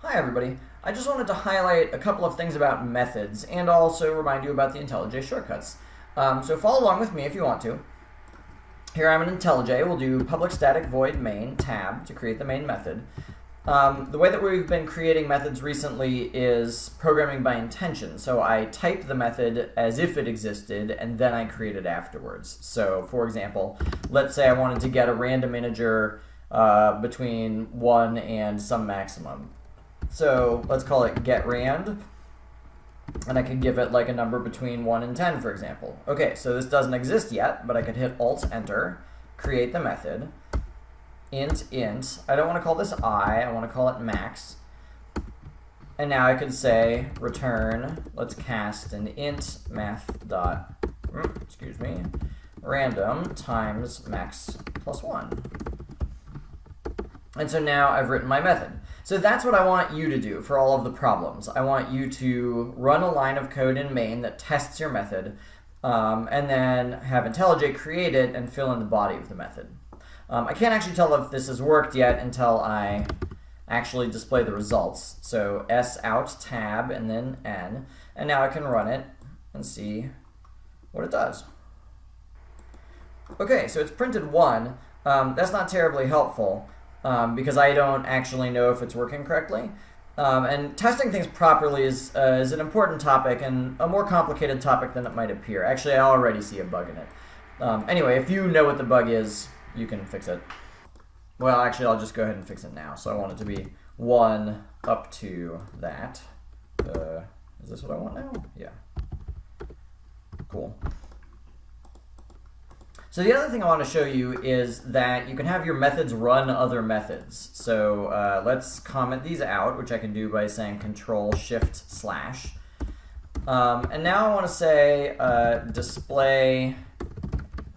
Hi everybody. I just wanted to highlight a couple of things about methods and also remind you about the IntelliJ shortcuts. So follow along with me if you want to. Here I'm in IntelliJ. We'll do public static void main tab to create the main method. The way that we've been creating methods recently is programming by intention. So I type the method as if it existed and then I create it afterwards. So for example, let's say I wanted to get a random integer between 1 and some maximum. So let's call it getRand, and I could give it like a number between 1 and 10, for example. Okay, so this doesn't exist yet, but I could hit Alt-Enter, create the method, int. I don't want to call this I want to call it max. And now I could say return, let's cast an int math dot, random times max plus 1. And so now I've written my method. So that's what I want you to do for all of the problems. I want you to run a line of code in main that tests your method, and then have IntelliJ create it and fill in the body of the method. I can't actually tell if this has worked yet until I actually display the results. So S out tab and then N, and now I can run it and see what it does. Okay, so it's printed 1. That's not terribly helpful. Because I don't actually know if it's working correctly. And testing things properly is an important topic and a more complicated topic than it might appear. Actually, I already see a bug in it. Anyway, if you know what the bug is, you can fix it. Well, actually, I'll just go ahead and fix it now. So I want it to be 1 up to that. Is this what I want now? Yeah. Cool. So the other thing I want to show you is that you can have your methods run other methods. So let's comment these out, which I can do by saying Control-Shift/. And now I want to say display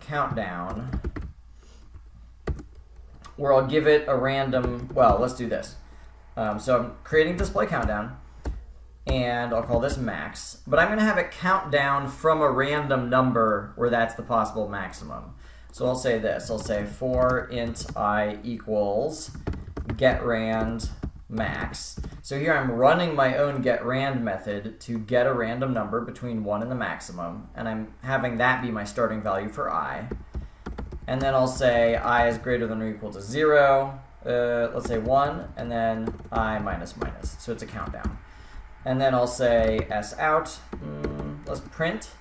countdown, where I'll give it a random, well, let's do this. So I'm creating display countdown, and I'll call this max, but I'm going to have it count down from a random number where that's the possible maximum. So I'll say this, I'll say for int I equals getRand max. So here I'm running my own getRand method to get a random number between 1 and the maximum, and I'm having that be my starting value for I. And then I'll say I is greater than or equal to 0, let's say 1, and then I minus minus, so it's a countdown. And then I'll say S out, let's print.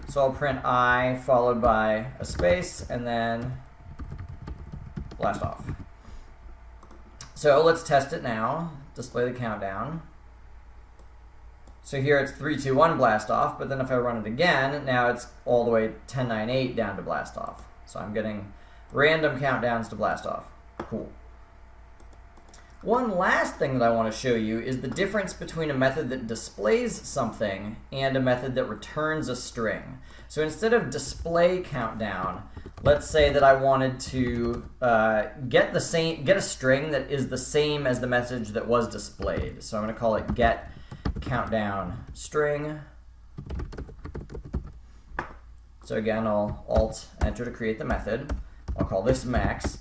So I'll print I followed by a space and then blast off. So let's test it now, display the countdown. So here it's 3, 2, 1 blast off, but then if I run it again, now it's all the way 10, 9, 8 down to blast off. So I'm getting random countdowns to blast off. Cool. One last thing that I want to show you is the difference between a method that displays something and a method that returns a string. So instead of display countdown, let's say that I wanted to get a string that is the same as the message that was displayed. So I'm going to call it get countdown string. So again, I'll Alt-Enter to create the method. I'll call this max.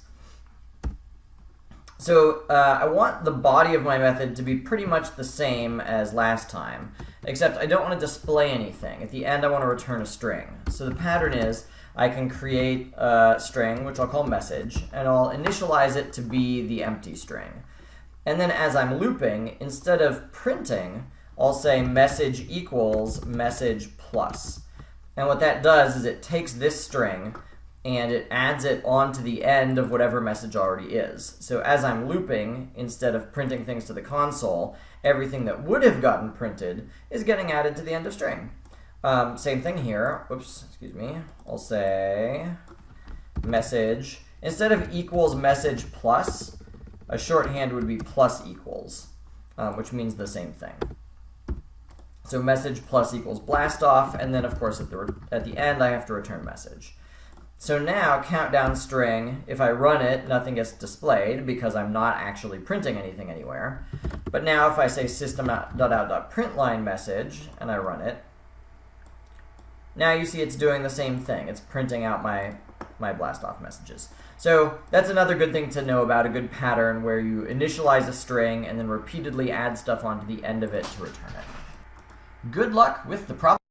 So I want the body of my method to be pretty much the same as last time, except I don't want to display anything. At the end, I want to return a string. So the pattern is I can create a string, which I'll call message, and I'll initialize it to be the empty string. And then as I'm looping, instead of printing, I'll say message equals message plus. And what that does is it takes this string and it adds it onto the end of whatever message already is. So as I'm looping, instead of printing things to the console, everything that would have gotten printed is getting added to the end of string. Same thing here. Whoops, excuse me. I'll say message. Instead of equals message plus, a shorthand would be plus equals, which means the same thing. So message plus equals blast off, and then of course at the end I have to return message. So now, countdown string, if I run it, nothing gets displayed because I'm not actually printing anything anywhere. But now if I say system.out.println message, and I run it, now you see it's doing the same thing. It's printing out my my blast off messages. So that's another good thing to know about a good pattern where you initialize a string and then repeatedly add stuff onto the end of it to return it. Good luck with the problem.